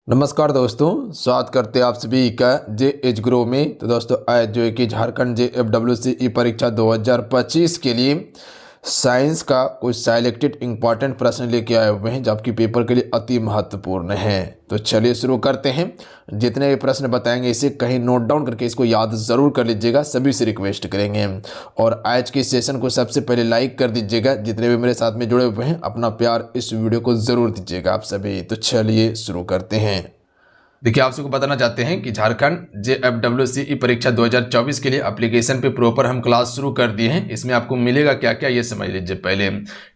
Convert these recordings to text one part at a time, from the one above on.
नमस्कार दोस्तों, स्वागत करते हैं आप सभी का जे एच ग्रो में। तो दोस्तों आज जो है कि झारखंड JFWCE परीक्षा 2025 के लिए साइंस का कुछ सिलेक्टेड इंपॉर्टेंट प्रश्न लेके आए हुए हैं जो आपकी पेपर के लिए अति महत्वपूर्ण है। तो चलिए शुरू करते हैं। जितने भी प्रश्न बताएंगे इसे कहीं नोट डाउन करके इसको याद ज़रूर कर लीजिएगा, सभी से रिक्वेस्ट करेंगे। और आज के सेशन को सबसे पहले लाइक कर दीजिएगा। जितने भी मेरे साथ में जुड़े हुए हैं अपना प्यार इस वीडियो को ज़रूर दीजिएगा आप सभी। तो चलिए शुरू करते हैं। देखिए, आप सबको बताना चाहते हैं कि झारखंड JFWCE परीक्षा 2024 के लिए एप्लीकेशन पे प्रॉपर हम क्लास शुरू कर दिए हैं। इसमें आपको मिलेगा क्या क्या ये समझ लीजिए। पहले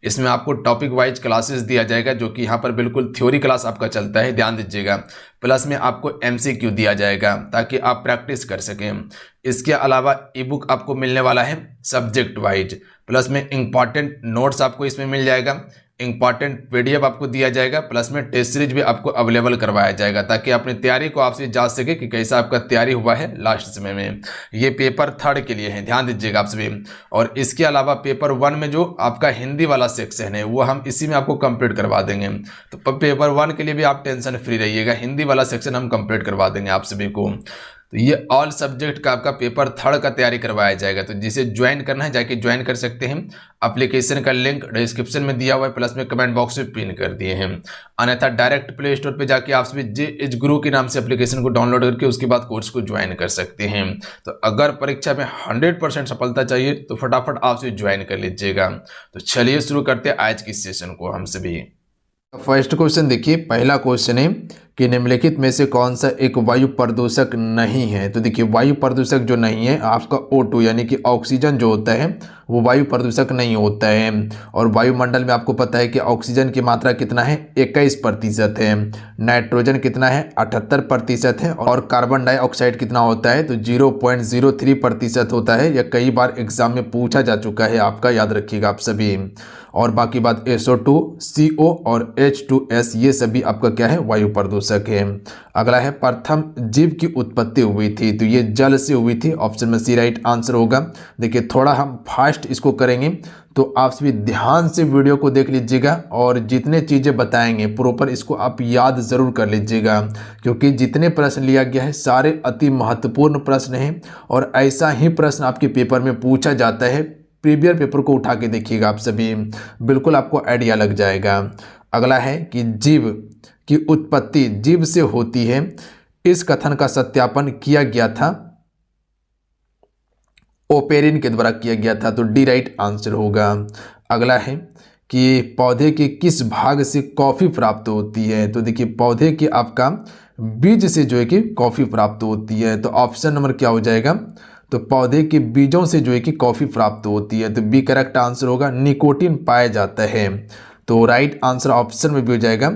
इसमें आपको टॉपिक वाइज क्लासेस दिया जाएगा जो कि यहाँ पर बिल्कुल थ्योरी क्लास आपका चलता है, ध्यान दीजिएगा। प्लस में आपको MCQ दिया जाएगा ताकि आप प्रैक्टिस कर सकें। इसके अलावा ई बुक आपको मिलने वाला है सब्जेक्ट वाइज। प्लस में इंपॉर्टेंट नोट्स आपको इसमें मिल जाएगा, इंपॉर्टेंट PDF आपको दिया जाएगा। प्लस में टेस्ट सीरीज भी आपको अवेलेबल करवाया जाएगा ताकि अपनी तैयारी को आपसे जांच सके कि कैसा आपका तैयारी हुआ है लास्ट समय में। ये पेपर 3rd के लिए है, ध्यान दीजिएगा आप सभी। और इसके अलावा पेपर 1 में जो आपका हिंदी वाला सेक्शन है वो हम इसी में आपको कंप्लीट करवा देंगे। तो पेपर 1 के लिए भी आप टेंशन फ्री रहिएगा, हिंदी वाला सेक्शन हम कंप्लीट करवा देंगे आप सभी को। तो ये ऑल सब्जेक्ट का आपका पेपर 3rd का तैयारी करवाया जाएगा। तो जिसे ज्वाइन करना है जाके ज्वाइन कर सकते हैं। एप्लीकेशन का लिंक डिस्क्रिप्शन में दिया हुआ है, प्लस में कमेंट बॉक्स में पिन कर दिए हैं। अन्यथा डायरेक्ट प्ले स्टोर पे जाके आप सभी JH गुरु के नाम से एप्लीकेशन को डाउनलोड करके उसके बाद कोर्स को ज्वाइन कर सकते हैं। तो अगर परीक्षा में 100% सफलता चाहिए तो फटाफट आप सभी ज्वाइन कर लीजिएगा। तो चलिए शुरू करते हैं आज की सेशन को हम सभी। फर्स्ट क्वेश्चन देखिए, पहला क्वेश्चन है कि निम्नलिखित में से कौन सा एक वायु प्रदूषक नहीं है। तो देखिए, वायु प्रदूषक जो नहीं है आपका O2 यानी कि ऑक्सीजन जो होता है वो वायु प्रदूषक नहीं होता है। और वायुमंडल में आपको पता है कि ऑक्सीजन की मात्रा कितना है, 21% है। नाइट्रोजन कितना है, 78% है। और कार्बन डाइऑक्साइड कितना होता है, तो 0.03% होता है। यह कई बार एग्जाम में पूछा जा चुका है आपका, याद रखिएगा आप सभी। और बाकी बात SO2, CO और H2S ये सभी आपका क्या है, वायु प्रदूषक है। अगला है प्रथम जीव की उत्पत्ति हुई थी, तो ये जल से हुई थी। ऑप्शन में C राइट आंसर होगा। देखिए, थोड़ा हम फास्ट इसको करेंगे तो आप सभी ध्यान से वीडियो को देख लीजिएगा और जितने चीज़ें बताएंगे प्रॉपर इसको आप याद ज़रूर कर लीजिएगा, क्योंकि जितने प्रश्न लिया गया है सारे अति महत्वपूर्ण प्रश्न हैं। और ऐसा ही प्रश्न आपके पेपर में पूछा जाता है। प्रीवियस पेपर को उठा के देखिएगा आप सभी, बिल्कुल आपको आइडिया लग जाएगा। अगला है कि जीव की उत्पत्ति जीव से होती है, इस कथन का सत्यापन किया गया था ओपेरिन के द्वारा किया गया था, तो D राइट आंसर होगा। अगला है कि पौधे के किस भाग से कॉफ़ी प्राप्त होती है। तो देखिए, पौधे के आपका बीज से जो है कि कॉफ़ी प्राप्त होती है, तो ऑप्शन नंबर क्या हो जाएगा, तो पौधे के बीजों से जो है कि कॉफ़ी प्राप्त होती है, तो B करेक्ट आंसर होगा। निकोटीन पाया जाता है, तो राइट आंसर ऑप्शन में भी हो जाएगा।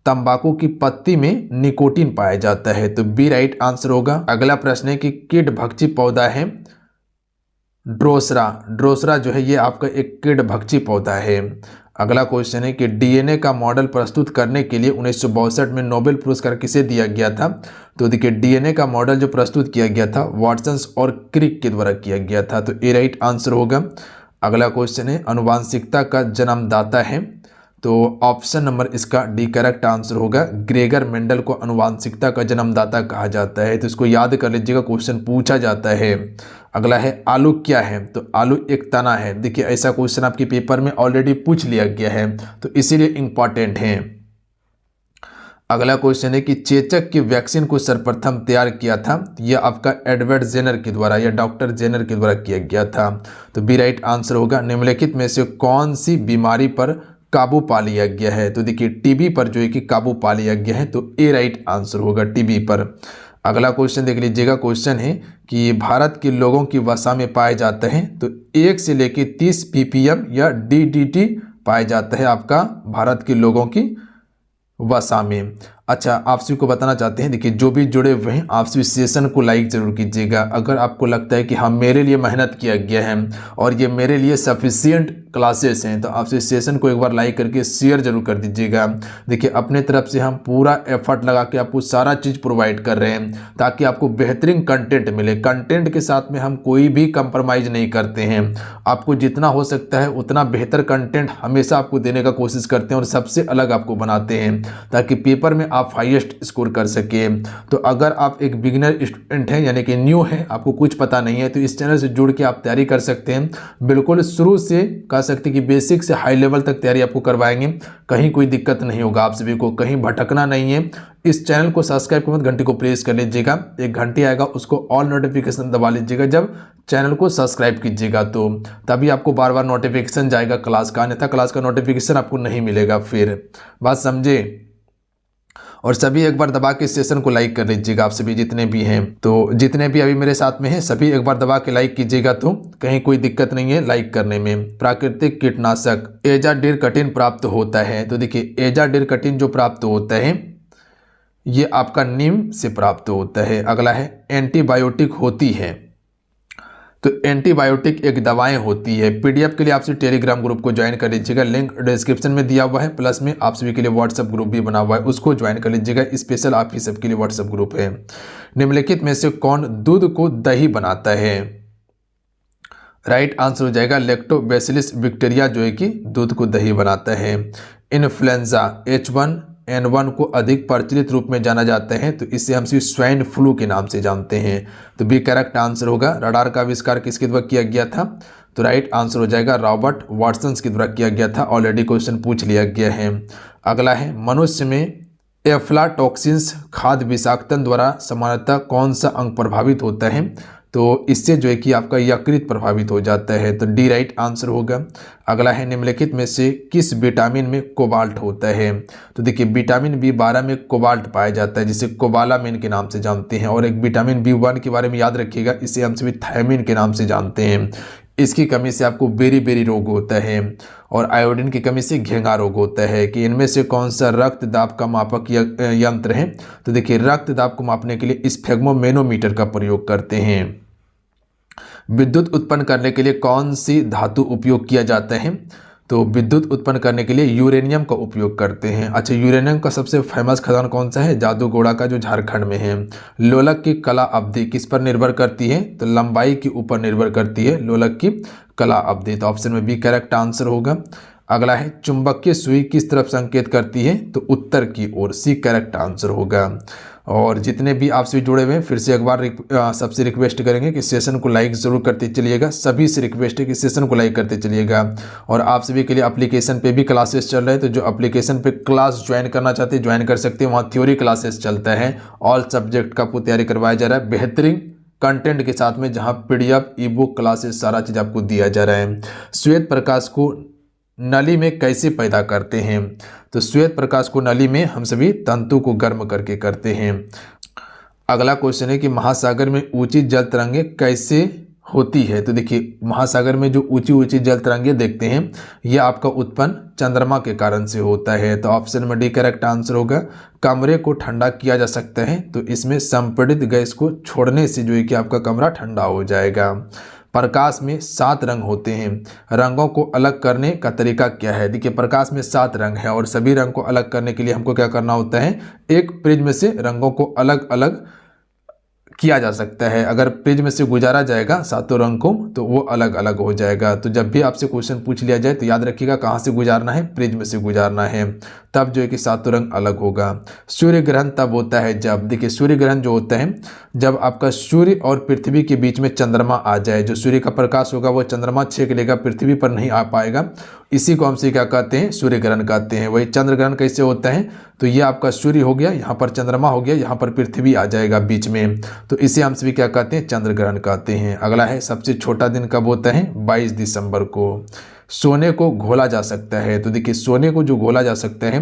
तंबाकू की पत्ती में निकोटीन पाया जाता है, तो B राइट आंसर होगा। अगला प्रश्न है कि कीटभक्षी पौधा है ड्रोसरा। ड्रोसरा जो है ये आपका एक कीटभक्षी पौधा है। अगला क्वेश्चन है कि DNA का मॉडल प्रस्तुत करने के लिए 1962 में नोबेल पुरस्कार किसे दिया गया था। तो देखिए, DNA का मॉडल जो प्रस्तुत किया गया था वाटसन्स और क्रिक के द्वारा किया गया था, तो A राइट आंसर होगा। अगला क्वेश्चन है अनुवांशिकता का जन्मदाता है, तो ऑप्शन नंबर इसका D करेक्ट आंसर होगा। ग्रेगर मेंडल को अनुवांशिकता का जन्मदाता कहा जाता है, तो इसको याद कर लीजिएगा, क्वेश्चन पूछा जाता है। अगला है आलू क्या है, तो आलू एक तना है। देखिए, ऐसा क्वेश्चन आपके पेपर में ऑलरेडी पूछ लिया गया है, तो इसीलिए इंपॉर्टेंट है। अगला क्वेश्चन है कि चेचक की वैक्सीन को सर्वप्रथम तैयार किया था, यह आपका एडवर्ड जेनर के द्वारा या डॉक्टर जेनर के द्वारा किया गया था, तो B राइट आंसर होगा। निम्नलिखित में से कौन सी बीमारी पर काबू पा लिया गया है। तो देखिए, TB पर जो है कि काबू पा लिया गया है, तो A राइट आंसर होगा TB पर। अगला क्वेश्चन देख लीजिएगा, क्वेश्चन है कि भारत के लोगों की वसा में पाए जाते हैं, तो 1 से लेकर 30 ppm या DDT पाया जाता है आपका भारत के लोगों की वसा में। अच्छा, आप सभी को बताना चाहते हैं, देखिए जो भी जुड़े हुए हैं आप सभी सेशन को लाइक जरूर कीजिएगा। अगर आपको लगता है कि हाँ मेरे लिए मेहनत किया गया है और ये मेरे लिए सफिशिएंट क्लासेस हैं, तो आप सभी सेशन को एक बार लाइक करके शेयर जरूर कर दीजिएगा। देखिए, अपने तरफ से हम पूरा एफर्ट लगा के आपको सारा चीज़ प्रोवाइड कर रहे हैं ताकि आपको बेहतरीन कंटेंट मिले। कंटेंट के साथ में हम कोई भी कंप्रोमाइज़ नहीं करते हैं। आपको जितना हो सकता है उतना बेहतर कंटेंट हमेशा आपको देने का कोशिश करते हैं और सबसे अलग आपको बनाते हैं ताकि पेपर में आप हाईएस्ट स्कोर कर सके। तो अगर आप एक बिगिनर स्टूडेंट हैं यानी कि न्यू है, आपको कुछ पता नहीं है, तो इस चैनल से जुड़ के आप तैयारी कर सकते हैं। बिल्कुल शुरू से कह सकते हैं कि बेसिक से हाई लेवल तक तैयारी आपको करवाएंगे, कहीं कोई दिक्कत नहीं होगा, आप सभी को कहीं भटकना नहीं है। इस चैनल को सब्सक्राइब के बाद घंटी को प्रेस कर लीजिएगा, एक घंटी आएगा उसको ऑल नोटिफिकेशन दबा लीजिएगा जब चैनल को सब्सक्राइब कीजिएगा, तो तभी आपको बार बार नोटिफिकेशन जाएगा क्लास का, अन्यथा क्लास का नोटिफिकेशन आपको नहीं मिलेगा। फिर बात समझे। और सभी एक बार दबा के सेशन को लाइक कर लीजिएगा, आप सभी जितने भी हैं, तो जितने भी अभी मेरे साथ में हैं सभी एक बार दबा के लाइक कीजिएगा, तो कहीं कोई दिक्कत नहीं है लाइक करने में। प्राकृतिक कीटनाशक एजाडिरकटिन प्राप्त होता है, तो देखिए एजाडिरकटिन जो प्राप्त होता है ये आपका नीम से प्राप्त होता है। अगला है एंटीबायोटिक होती है, तो एंटीबायोटिक एक दवाएं होती है। पीडीएफ के लिए आपसे टेलीग्राम ग्रुप को ज्वाइन कर लीजिएगा, लिंक डिस्क्रिप्शन में दिया हुआ है, प्लस में आप सभी के लिए व्हाट्सएप ग्रुप भी बना हुआ है, उसको ज्वाइन कर लीजिएगा, स्पेशल आप ही सबके लिए व्हाट्सएप ग्रुप है। निम्नलिखित में से कौन दूध को दही बनाता है? राइट आंसर हो जाएगा लैक्टोबैसिलस बैक्टीरिया, जो है कि दूध को दही बनाता है। इन्फ्लुएंजा H1N1 को अधिक प्रचलित रूप में जाना जाता है, तो इसे हम स्वाइन फ्लू के नाम से जानते हैं, तो बी करेक्ट आंसर होगा। रडार का आविष्कार किसके द्वारा किया गया था? तो राइट आंसर हो जाएगा रॉबर्ट वाटसन के द्वारा किया गया था। ऑलरेडी क्वेश्चन पूछ लिया गया है। अगला है मनुष्य में एफ्लाटॉक्सिन्स खाद्य विषाक्तन द्वारा सामान्यतः कौन सा अंग प्रभावित होता है? तो इससे जो है कि आपका यकृत प्रभावित हो जाता है, तो डी राइट आंसर होगा। अगला है निम्नलिखित में से किस विटामिन में कोबाल्ट होता है? तो देखिए विटामिन B12 में कोबाल्ट पाया जाता है, जिसे कोबालामिन के नाम से जानते हैं। और एक विटामिन B1 के बारे में याद रखिएगा, इसे हम सभी थायमिन के नाम से जानते हैं। इसकी कमी से आपको बेरी रोग होता है, और आयोडीन की कमी से घेंगा रोग होता है। कि इनमें से कौन सा रक्त दाब का मापक यंत्र है? तो देखिए रक्त दाब को मापने के लिए स्फेग्मोमेनोमीटर का प्रयोग करते हैं। विद्युत उत्पन्न करने के लिए कौन सी धातु उपयोग किया जाता है? तो विद्युत उत्पन्न करने के लिए यूरेनियम का उपयोग करते हैं। अच्छा, यूरेनियम का सबसे फेमस खदान कौन सा है? जादूगोड़ा का, जो झारखंड में है। लोलक की कला अवधि किस पर निर्भर करती है? तो लंबाई के ऊपर निर्भर करती है लोलक की कला अवधि, तो ऑप्शन में बी करेक्ट आंसर होगा। अगला है चुंबकीय सुई किस तरफ संकेत करती है? तो उत्तर की ओर, सी करेक्ट आंसर होगा। और जितने भी आपसे जुड़े हुए हैं फिर से एक बार सबसे रिक्वेस्ट करेंगे कि सेशन को लाइक ज़रूर करते चलिएगा, सभी से रिक्वेस्ट है कि सेशन को लाइक करते चलिएगा। और आप सभी के लिए एप्लीकेशन पे भी क्लासेस चल रहे हैं, तो जो एप्लीकेशन पे क्लास ज्वाइन करना चाहते हैं ज्वाइन कर सकते हैं, वहाँ थ्योरी क्लासेस चलता है, ऑल सब्जेक्ट का आपको तैयारी करवाया जा रहा है बेहतरीन कंटेंट के साथ में, जहाँ पीडीएफ ई बुक क्लासेस सारा चीज़ आपको दिया जा रहा है। श्वेत प्रकाश को नली में कैसे पैदा करते हैं? तो श्वेत प्रकाश को नली में हम सभी तंतु को गर्म करके करते हैं। अगला क्वेश्चन है कि महासागर में ऊंची जल तरंगे कैसे होती है? तो देखिए महासागर में जो ऊंची ऊंची जल तरंगे देखते हैं ये आपका उत्पन्न चंद्रमा के कारण से होता है, तो ऑप्शन में डी करेक्ट आंसर होगा। कमरे को ठंडा किया जा सकता है, तो इसमें संपीड़ित गैस को छोड़ने से जो है कि आपका कमरा ठंडा हो जाएगा। प्रकाश में 7 रंग होते हैं, रंगों को अलग करने का तरीका क्या है? देखिए प्रकाश में 7 रंग है, और सभी रंग को अलग करने के लिए हमको क्या करना होता है? एक प्रिज्म से रंगों को अलग अलग किया जा सकता है। अगर प्रिज्म से गुजारा जाएगा 7 रंग को तो वो अलग अलग हो जाएगा। तो जब भी आपसे क्वेश्चन पूछ लिया जाए तो याद रखिएगा कहाँ से गुजारना है? प्रिज्म से गुजारना है, तब जो है कि 7 रंग अलग होगा। सूर्य ग्रहण तब होता है जब, देखिए सूर्य ग्रहण जो होता है जब आपका सूर्य और पृथ्वी के बीच में चंद्रमा आ जाए, जो सूर्य का प्रकाश होगा वो चंद्रमा छेक लेगा, पृथ्वी पर नहीं आ पाएगा, इसी को हमसे क्या कहते हैं? सूर्य ग्रहण कहते हैं। वही चंद्र ग्रहण कैसे होता है? तो ये आपका सूर्य हो गया, यहाँ पर चंद्रमा हो गया, यहाँ पर पृथ्वी आ जाएगा बीच में, तो इसे हम सभी क्या कहते हैं? चंद्र ग्रहण कहते हैं। अगला है सबसे छोटा दिन कब होता है? 22 दिसंबर को। सोने को घोला जा सकता है, तो देखिए सोने को जो घोला जा सकता है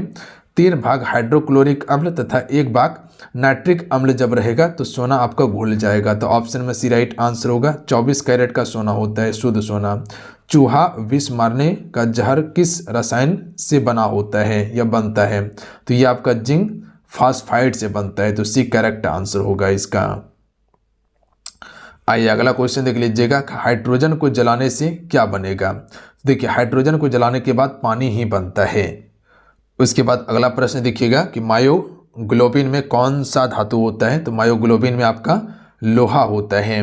3 भाग हाइड्रोक्लोरिक अम्ल तथा 1 भाग नाइट्रिक अम्ल जब रहेगा तो सोना आपका घुल जाएगा, तो ऑप्शन में सी राइट आंसर होगा। 24 कैरेट का सोना होता है शुद्ध सोना। चूहा विष मारने का जहर किस रसायन से बना होता है या बनता है? तो ये आपका जिंक फास्फाइड से बनता है, तो सी करेक्ट आंसर होगा इसका। आइए अगला क्वेश्चन देख लीजिएगा, हाइड्रोजन को जलाने से क्या बनेगा? देखिए हाइड्रोजन को जलाने के बाद पानी ही बनता है। उसके बाद अगला प्रश्न देखिएगा कि मायोग्लोबिन में कौन सा धातु होता है? तो मायोग्लोबिन में आपका लोहा होता है।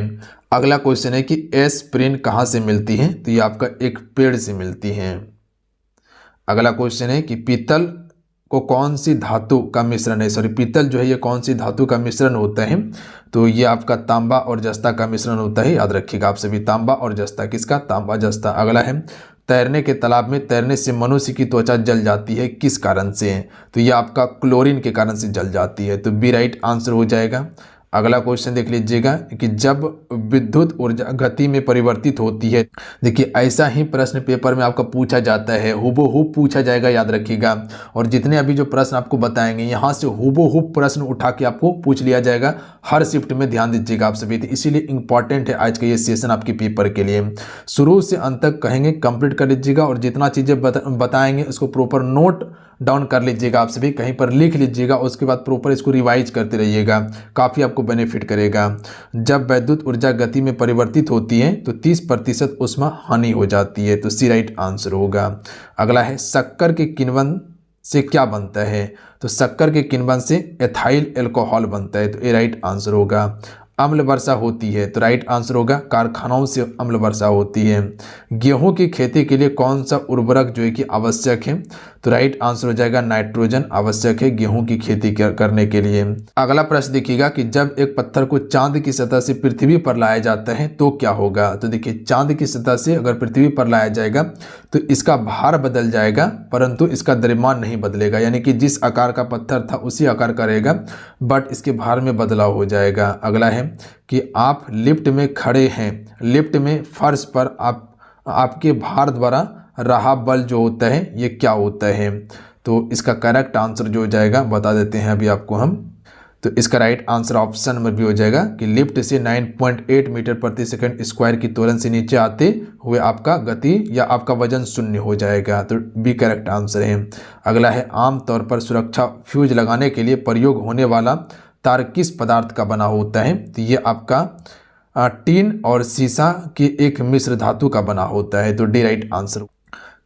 अगला क्वेश्चन है कि एस्पिरिन कहाँ से मिलती है? तो ये आपका एक पेड़ से मिलती है। अगला क्वेश्चन है कि पीतल को कौन सी धातु का मिश्रण है, सॉरी पीतल जो है ये कौन सी धातु का मिश्रण होता है, तो ये आपका तांबा और जस्ता का मिश्रण होता है। याद रखिएगा आप सभी, तांबा और जस्ता, किसका, तांबा जस्ता। अगला है तैरने के तालाब में तैरने से मनुष्य की त्वचा जल जाती है, किस कारण से है, तो ये आपका क्लोरीन के कारण से जल जाती है, तो बी राइट आंसर हो जाएगा। अगला क्वेश्चन देख लीजिएगा कि जब विद्युत ऊर्जा गति में परिवर्तित होती है, देखिए ऐसा ही प्रश्न पेपर में आपका पूछा जाता है, हुबहू पूछा जाएगा, याद रखिएगा। और जितने अभी जो प्रश्न आपको बताएंगे यहाँ से हुबहू प्रश्न उठा के आपको पूछ लिया जाएगा हर शिफ्ट में, ध्यान दीजिएगा आप सभी। तो इसीलिए इंपॉर्टेंट है आज का ये सेशन आपके पेपर के लिए। शुरू से अंत तक कहेंगे कंप्लीट कर लीजिएगा और जितना चीज़ें बताएंगे उसको प्रॉपर नोट डाउन कर लीजिएगा आप सभी, कहीं पर लिख लीजिएगा, उसके बाद प्रॉपर इसको रिवाइज करते रहिएगा, काफ़ी आपको बेनिफिट करेगा। जब विद्युत ऊर्जा गति में परिवर्तित होती है तो 30% ऊष्मा हानि हो जाती है, तो सी राइट आंसर होगा। अगला है शक्कर के किण्वन से क्या बनता है, तो शक्कर के किण्वन से एथाइल अल्कोहल बनता है, तो ए राइट आंसर होगा। अम्ल वर्षा होती है, तो राइट आंसर होगा कारखानाओं से अम्ल वर्षा होती है। गेहूं की खेती के लिए कौन सा उर्वरक जो है कि आवश्यक है, तो राइट आंसर हो जाएगा नाइट्रोजन आवश्यक है गेहूं की खेती करने के लिए। अगला प्रश्न देखिएगा कि जब एक पत्थर को चांद की सतह से पृथ्वी पर लाया जाता है तो क्या होगा, तो देखिए चांद की सतह से अगर पृथ्वी पर लाया जाएगा तो इसका भार बदल जाएगा परंतु इसका द्रव्यमान नहीं बदलेगा, यानी कि जिस आकार का पत्थर था उसी आकार का रहेगा बट इसके भार में बदलाव हो जाएगा। अगला है कि आप लिफ्ट में खड़े हैं, लिफ्ट में फर्श पर आपके भार द्वारा रहा बल जो होता है ये क्या होता है, तो इसका करेक्ट आंसर जो हो जाएगा बता देते हैं अभी आपको हम। तो इसका राइट आंसर ऑप्शन में भी हो जाएगा कि लिफ्ट से 9.8 मीटर प्रति सेकंड स्क्वायर की त्वरण से नीचे आते हुए आपका गति या आपका वजन शून्य हो जाएगा, तो बी करेक्ट आंसर है। अगला है आमतौर पर सुरक्षा फ्यूज लगाने के लिए प्रयोग होने वाला तार किस पदार्थ का बना होता है, तो ये आपका टीन और सीसा की एक मिश्र धातु का बना होता है, तो डी राइट आंसर।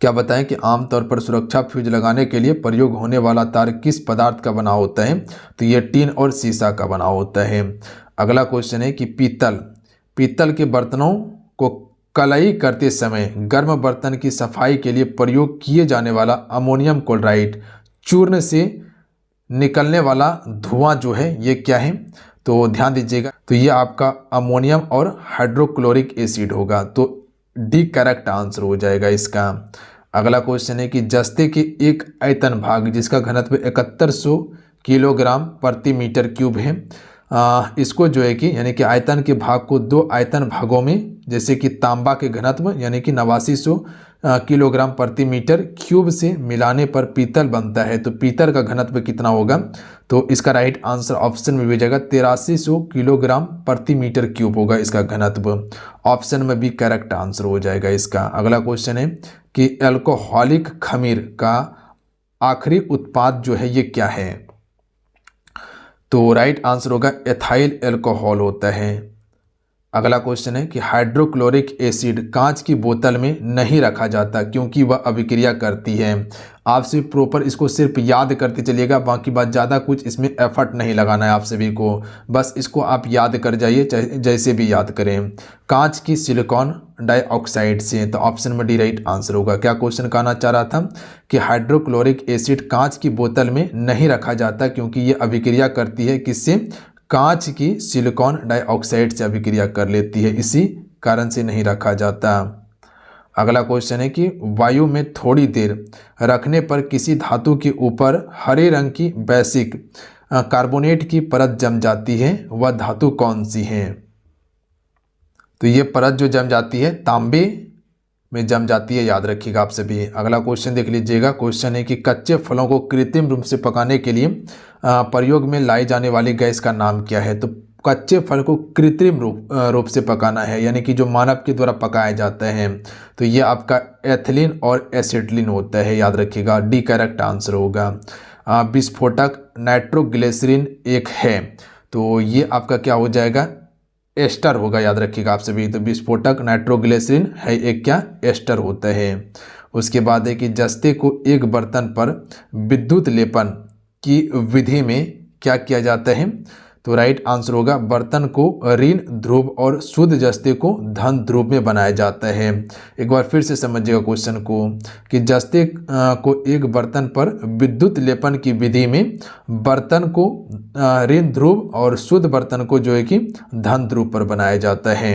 क्या बताएं कि आमतौर पर सुरक्षा फ्यूज लगाने के लिए प्रयोग होने वाला तार किस पदार्थ का बना होता है, तो ये टीन और सीसा का बना होता है। अगला क्वेश्चन है कि पीतल के बर्तनों को कलई करते समय गर्म बर्तन की सफाई के लिए प्रयोग किए जाने वाला अमोनियम क्लोराइड चूर्ण से निकलने वाला धुआं जो है ये क्या है, तो ध्यान दीजिएगा, तो ये आपका अमोनियम और हाइड्रोक्लोरिक एसिड होगा, तो डी करेक्ट आंसर हो जाएगा इसका। अगला क्वेश्चन है कि जस्ते के एक आयतन भाग जिसका घनत्व 7100 किलोग्राम प्रति मीटर क्यूब है, इसको जो है कि यानी कि आयतन के भाग को दो आयतन भागों में, जैसे कि तांबा के घनत्व यानी कि 8900 किलोग्राम प्रति मीटर क्यूब से मिलाने पर पीतल बनता है, तो पीतल का घनत्व कितना होगा, तो इसका राइट आंसर ऑप्शन में भी जाएगा 8300 किलोग्राम प्रति मीटर क्यूब होगा इसका घनत्व, ऑप्शन में भी करेक्ट आंसर हो जाएगा इसका। अगला क्वेश्चन है कि अल्कोहलिक खमीर का आखिरी उत्पाद जो है ये क्या है, तो राइट आंसर होगा एथाइल अल्कोहल होता है। अगला क्वेश्चन है कि हाइड्रोक्लोरिक एसिड कांच की बोतल में नहीं रखा जाता क्योंकि वह अभिक्रिया करती है। आप सिर्फ प्रॉपर इसको सिर्फ याद करते चलिएगा, बाकी बात ज़्यादा कुछ इसमें एफर्ट नहीं लगाना है आप सभी को, बस इसको आप याद कर जाइए जैसे भी याद करें। कांच की सिलिकॉन डाइऑक्साइड से, तो ऑप्शन में डी राइट आंसर होगा। क्या क्वेश्चन कहना चाह रहा था कि हाइड्रोक्लोरिक एसिड कांच की बोतल में नहीं रखा जाता क्योंकि ये अभिक्रिया करती है किससे, कांच की सिलिकॉन डाइऑक्साइड से अभिक्रिया कर लेती है, इसी कारण से नहीं रखा जाता। अगला क्वेश्चन है कि वायु में थोड़ी देर रखने पर किसी धातु के ऊपर हरे रंग की बेसिक कार्बोनेट की परत जम जाती है, वह धातु कौन सी है, तो ये परत जो जम जाती है तांबे में जम जाती है, याद रखिएगा आप सभी। अगला क्वेश्चन देख लीजिएगा, क्वेश्चन है कि कच्चे फलों को कृत्रिम रूप से पकाने के लिए प्रयोग में लाई जाने वाली गैस का नाम क्या है, तो कच्चे फल को कृत्रिम रूप से पकाना है यानी कि जो मानव के द्वारा पकाया जाता है, तो ये आपका एथिलीन और एसिटिलीन होता है, याद रखिएगा, डी करेक्ट आंसर होगा। विस्फोटक नाइट्रोग्लिसरीन एक है, तो ये आपका क्या हो जाएगा, एस्टर होगा, याद रखिएगा आप सभी। तो विस्फोटक नाइट्रोग्लिसरीन है एक क्या, एस्टर होता है। उसके बाद है कि जस्ते को एक बर्तन पर विद्युत लेपन की विधि में क्या किया जाता है, तो राइट आंसर होगा बर्तन को ऋण ध्रुव और शुद्ध जस्ते को धन ध्रुव में बनाया जाता है। एक बार फिर से समझिएगा क्वेश्चन को कि जस्ते को एक बर्तन पर विद्युत लेपन की विधि में बर्तन को ऋण ध्रुव और शुद्ध बर्तन को जो है कि धन ध्रुव पर बनाया जाता है।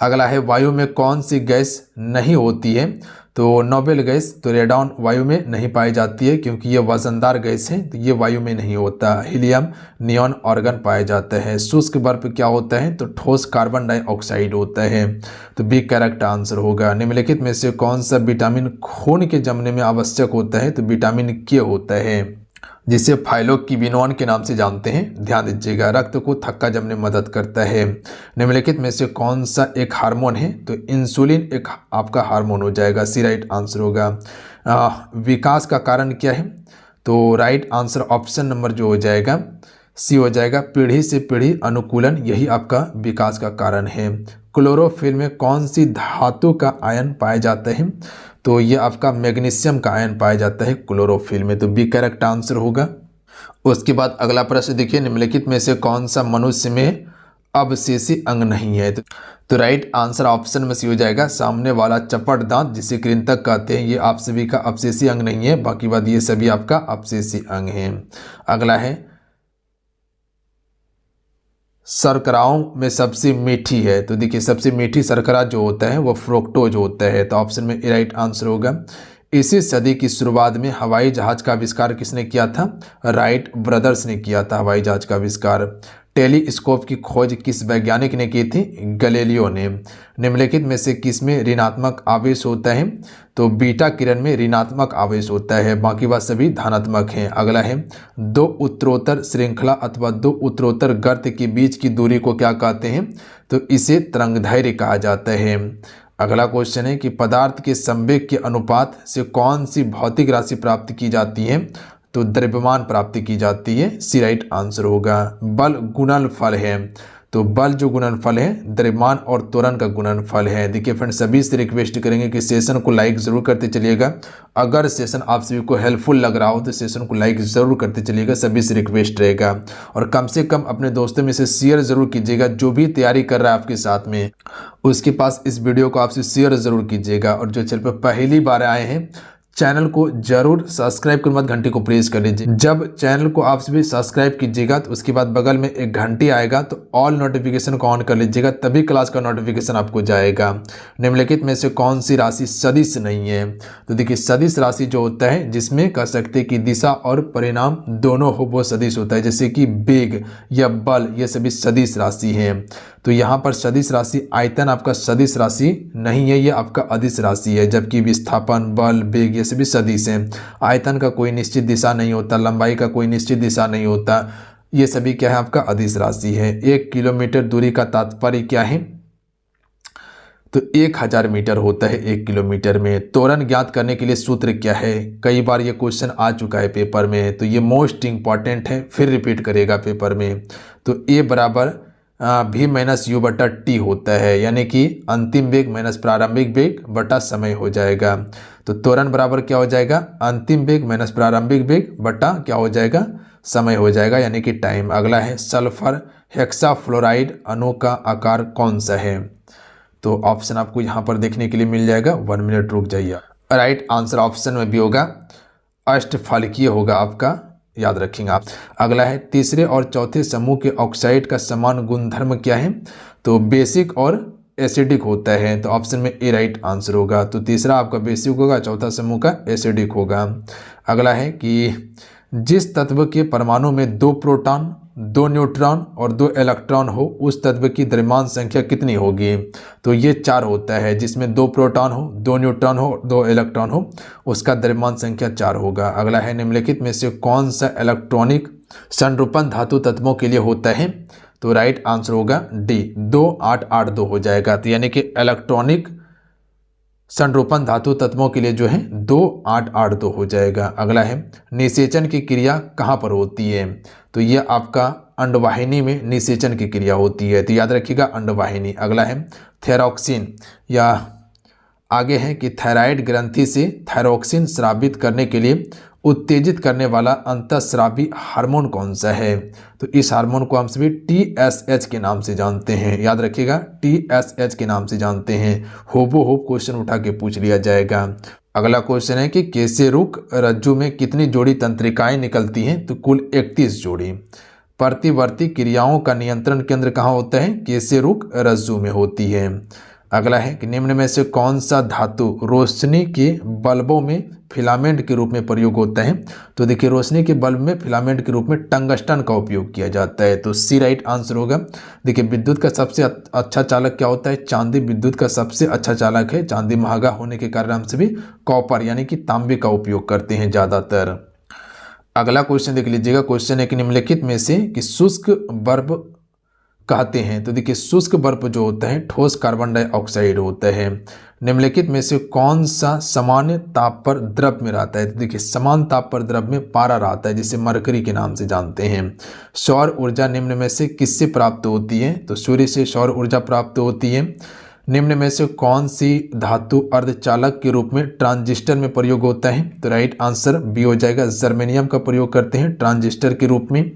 अगला है वायु में कौन सी गैस नहीं होती है, तो नोबेल गैस, तो रेडॉन वायु में नहीं पाई जाती है क्योंकि ये वजनदार गैस है, तो ये वायु में नहीं होता। हीलियम, नियॉन, आर्गन पाया जाता है। शुष्क बर्फ क्या होता है, तो ठोस कार्बन डाइऑक्साइड होता है। तो बी करेक्ट आंसर होगा। निम्नलिखित में से कौन सा विटामिन खून के जमने में आवश्यक होता है, तो विटामिन के होता है, जिसे फाइलोक्विनोन के नाम से जानते हैं। ध्यान दीजिएगा, रक्त को थक्का जमने में मदद करता है। निम्नलिखित में से कौन सा एक हार्मोन है, तो इंसुलिन एक आपका हार्मोन हो जाएगा। सी राइट आंसर होगा। विकास का कारण क्या है, तो राइट आंसर ऑप्शन नंबर जो हो जाएगा सी हो जाएगा, पीढ़ी से पीढ़ी अनुकूलन, यही आपका विकास का कारण है। क्लोरोफिल में कौन सी धातु का आयन पाया जाता है, तो ये आपका मैग्नीशियम का आयन पाया जाता है क्लोरोफिल में, तो बी करेक्ट आंसर होगा। उसके बाद अगला प्रश्न देखिए, निम्नलिखित में से कौन सा मनुष्य में अवशेषी अंग नहीं है, तो राइट आंसर ऑप्शन में सी हो जाएगा, सामने वाला चपट दांत जिसे कृंतक कहते हैं, ये आप सभी का अवशेषी अंग नहीं है, बाकी बात ये सभी आपका अवशेषी अंग है। अगला है शर्कराओं में सबसे मीठी है, तो देखिए सबसे मीठी शर्करा जो होता है वो फ्रुक्टोज होता है, तो ऑप्शन में ए राइट आंसर होगा। इसी सदी की शुरुआत में हवाई जहाज का आविष्कार किसने किया था, राइट ब्रदर्स ने किया था हवाई जहाज का आविष्कार। टेलीस्कोप की खोज किस वैज्ञानिक ने की थी, गैलीलियो ने। निम्नलिखित में से किसमें ऋणात्मक आवेश होता है, तो बीटा किरण में ऋणात्मक आवेश होता है, बाकी बात सभी धनात्मक हैं। अगला है दो उत्तरोत्तर श्रृंखला अथवा दो उत्तरोत्तर गर्त के बीच की दूरी को क्या कहते हैं, तो इसे तरंगदैर्घ्य कहा जाता है। अगला क्वेश्चन है कि पदार्थ के संवेग के अनुपात से कौन सी भौतिक राशि प्राप्त की जाती है, तो द्रव्यमान प्राप्ति की जाती है। सी राइट आंसर होगा। बल गुणनफल है, तो बल जो गुणनफल है द्रव्यमान और त्वरण का गुणनफल है। देखिए फ्रेंड, सभी से रिक्वेस्ट करेंगे कि सेशन को लाइक ज़रूर करते चलिएगा। अगर सेशन आप सभी को हेल्पफुल लग रहा हो तो सेशन को लाइक ज़रूर करते चलिएगा, सभी से रिक्वेस्ट रहेगा। और कम से कम अपने दोस्तों में से शेयर ज़रूर कीजिएगा, जो भी तैयारी कर रहा है आपके साथ में उसके पास इस वीडियो को आपसे शेयर ज़रूर कीजिएगा। और जो चैनल पर पहली बार आए हैं चैनल को जरूर सब्सक्राइब कर मत घंटी को प्रेस कर लीजिए। जब चैनल को आप सभी सब्सक्राइब कीजिएगा तो उसके बाद बगल में एक घंटी आएगा, तो ऑल नोटिफिकेशन को ऑन कर लीजिएगा, तभी क्लास का नोटिफिकेशन आपको जाएगा। निम्नलिखित में से कौन सी राशि सदिश नहीं है, तो देखिए सदिश राशि जो होता है जिसमें कह सकते हैं कि दिशा और परिणाम दोनों हो वो सदिश होता है, जैसे कि वेग या बल, ये सभी सदिश राशि हैं। तो यहाँ पर सदिश राशि आयतन आपका सदिश राशि नहीं है, ये आपका अदिश राशि है, जबकि विस्थापन, बल, वेग ये सभी सदिश हैं। आयतन का कोई निश्चित दिशा नहीं होता, लंबाई का कोई निश्चित दिशा नहीं होता, ये सभी क्या है आपका अदिश राशि है। 1 किलोमीटर दूरी का तात्पर्य क्या है, तो 1000 मीटर होता है 1 किलोमीटर में। त्वरण ज्ञात करने के लिए सूत्र क्या है, कई बार ये क्वेश्चन आ चुका है पेपर में, तो ये मोस्ट इंपॉर्टेंट है, फिर रिपीट करेगा पेपर में। तो ए बराबर भी माइनस यू बटा टी होता है, यानी कि अंतिम वेग माइनस प्रारंभिक वेग बटा समय हो जाएगा। तो त्वरण बराबर क्या हो जाएगा, अंतिम वेग माइनस प्रारंभिक वेग बटा क्या हो जाएगा, समय हो जाएगा, यानी कि टाइम। अगला है सल्फर हेक्साफ्लोराइड अणु का आकार कौन सा है, तो ऑप्शन आपको यहाँ पर देखने के लिए मिल जाएगा, 1 मिनट रुक जाइए। राइट आंसर ऑप्शन में भी होगा अष्टफलकीय होगा आपका, याद रखेंगे आप। अगला है तीसरे और चौथे समूह के ऑक्साइड का समान गुणधर्म क्या है, तो बेसिक और एसिडिक होता है, तो ऑप्शन में ए राइट आंसर होगा। तो तीसरा आपका बेसिक होगा, चौथा समूह का एसिडिक होगा। अगला है कि जिस तत्व के परमाणु में 2 प्रोटॉन 2 न्यूट्रॉन और 2 इलेक्ट्रॉन हो उस तत्व की द्रव्यमान संख्या कितनी होगी, तो ये 4 होता है, जिसमें 2 प्रोटॉन हो 2 न्यूट्रॉन हो 2 इलेक्ट्रॉन हो उसका द्रव्यमान संख्या 4 होगा। अगला है निम्नलिखित में से कौन सा इलेक्ट्रॉनिक संरूपण धातु तत्वों के लिए होता है, तो राइट आंसर होगा डी 2882 हो जाएगा, तो यानी कि इलेक्ट्रॉनिक संरूपण धातु तत्वों के लिए जो है 2882 हो जाएगा। अगला है निषेचन की क्रिया कहाँ पर होती है, तो ये आपका अंडवाहिनी में निषेचन की क्रिया होती है, तो याद रखिएगा अंडवाहिनी। अगला है थैरोक्सिन, या आगे है कि थायराइड ग्रंथि से थायरोक्सिन स्रावित करने के लिए उत्तेजित करने वाला अंतःस्रावी हार्मोन कौन सा है? तो इस हार्मोन को हम सभी TSH के नाम से जानते हैं। याद रखिएगा, TSH के नाम से जानते हैं। होबो क्वेश्चन उठा के पूछ लिया जाएगा। अगला क्वेश्चन है कि केशेरुक रज्जु में कितनी जोड़ी तंत्रिकाएं निकलती हैं? तो कुल 31 जोड़ी। प्रतिवर्ती क्रियाओं का नियंत्रण केंद्र कहाँ होता है? केशेरुक रज्जु में होती है। अगला है कि निम्न में से कौन सा धातु रोशनी के बल्बों में फिलामेंट के रूप में प्रयोग होता है? तो देखिए, रोशनी के बल्ब में फिलामेंट के रूप में टंगस्टन का उपयोग किया जाता है। तो सी राइट आंसर होगा। देखिए, विद्युत का सबसे अच्छा चालक क्या होता है? चांदी विद्युत का सबसे अच्छा चालक है। चांदी महंगा होने के कारण हम सभी कॉपर यानी कि तांबे का उपयोग करते हैं ज़्यादातर। अगला क्वेश्चन देख लीजिएगा। क्वेश्चन है कि निम्नलिखित में से कि शुष्क बर्फ कहते हैं? तो देखिए, शुष्क बर्फ जो होता है ठोस कार्बन डाइऑक्साइड होता है। निम्नलिखित में से कौन सा सामान्य ताप पर द्रव में रहता है? तो देखिए, समान ताप पर द्रव में पारा रहता है, जिसे मरकरी के नाम से जानते हैं। सौर ऊर्जा निम्न में से किससे प्राप्त होती है? तो सूर्य से सौर ऊर्जा प्राप्त होती है। निम्न में से कौन सी धातु अर्धचालक के रूप में ट्रांजिस्टर में प्रयोग होता है? तो राइट आंसर बी हो जाएगा। जर्मेनियम का प्रयोग करते हैं ट्रांजिस्टर के रूप में।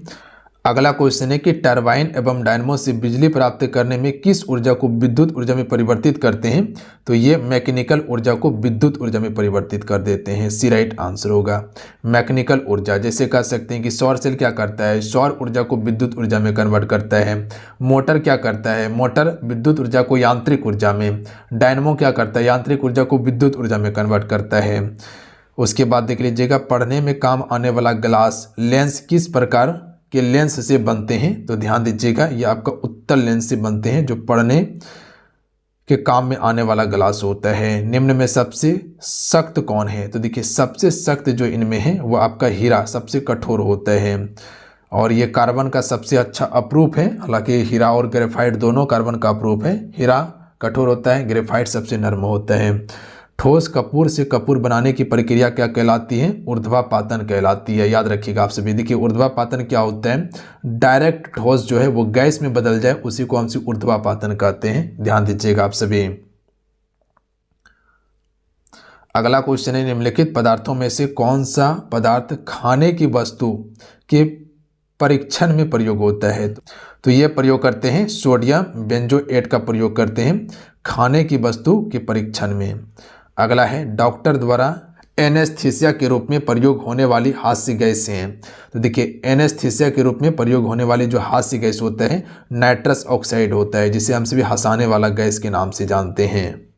अगला क्वेश्चन है कि टरबाइन एवं डायनमो से बिजली प्राप्त करने में किस ऊर्जा को विद्युत ऊर्जा में परिवर्तित करते हैं? तो ये मैकेनिकल ऊर्जा को विद्युत ऊर्जा में परिवर्तित कर देते हैं। सी राइट आंसर होगा। मैकेनिकल ऊर्जा, जैसे कह सकते हैं कि सौर सेल क्या करता है? सौर ऊर्जा को विद्युत ऊर्जा में कन्वर्ट करता है। मोटर क्या करता है? मोटर विद्युत ऊर्जा को यांत्रिक ऊर्जा में। डायनमो क्या करता है? यांत्रिक ऊर्जा को विद्युत ऊर्जा में कन्वर्ट करता है। उसके बाद देख लीजिएगा, पढ़ने में काम आने वाला ग्लास लेंस किस प्रकार के लेंस से बनते हैं? तो ध्यान दीजिएगा, ये आपका उत्तल लेंस से बनते हैं, जो पढ़ने के काम में आने वाला ग्लास होता है। निम्न में सबसे सख्त कौन है? तो देखिए, सबसे सख्त जो इनमें है वो आपका हीरा सबसे कठोर होता है, और ये कार्बन का सबसे अच्छा अप्रूफ है। हालांकि हीरा और ग्रेफाइट दोनों कार्बन का अप्रूफ है। हीरा कठोर होता है, ग्रेफाइट सबसे नर्म होता है। ठोस कपूर से कपूर बनाने की प्रक्रिया क्या कहलाती है? ऊर्ध्वापातन कहलाती है। याद रखिएगा आप सभी। देखिए, ऊर्ध्वापातन क्या होता है? डायरेक्ट ठोस जो है वो गैस में बदल जाए, उसी को हम ऊर्ध्वापातन कहते हैं। ध्यान दीजिएगा आप सभी। अगला क्वेश्चन है, निम्नलिखित पदार्थों में से कौन सा पदार्थ खाने की वस्तु के परीक्षण में प्रयोग होता है? तो ये प्रयोग करते हैं सोडियम बेंजोएट का प्रयोग करते हैं खाने की वस्तु के परीक्षण में। अगला है, डॉक्टर द्वारा एनेस्थीसिया के रूप में प्रयोग होने वाली हास्य गैस हैं? तो देखिए, एनेस्थीसिया के रूप में प्रयोग होने वाली जो हास्य गैस होता है नाइट्रस ऑक्साइड होता है, जिसे हम सभी हंसाने वाला गैस के नाम से जानते हैं।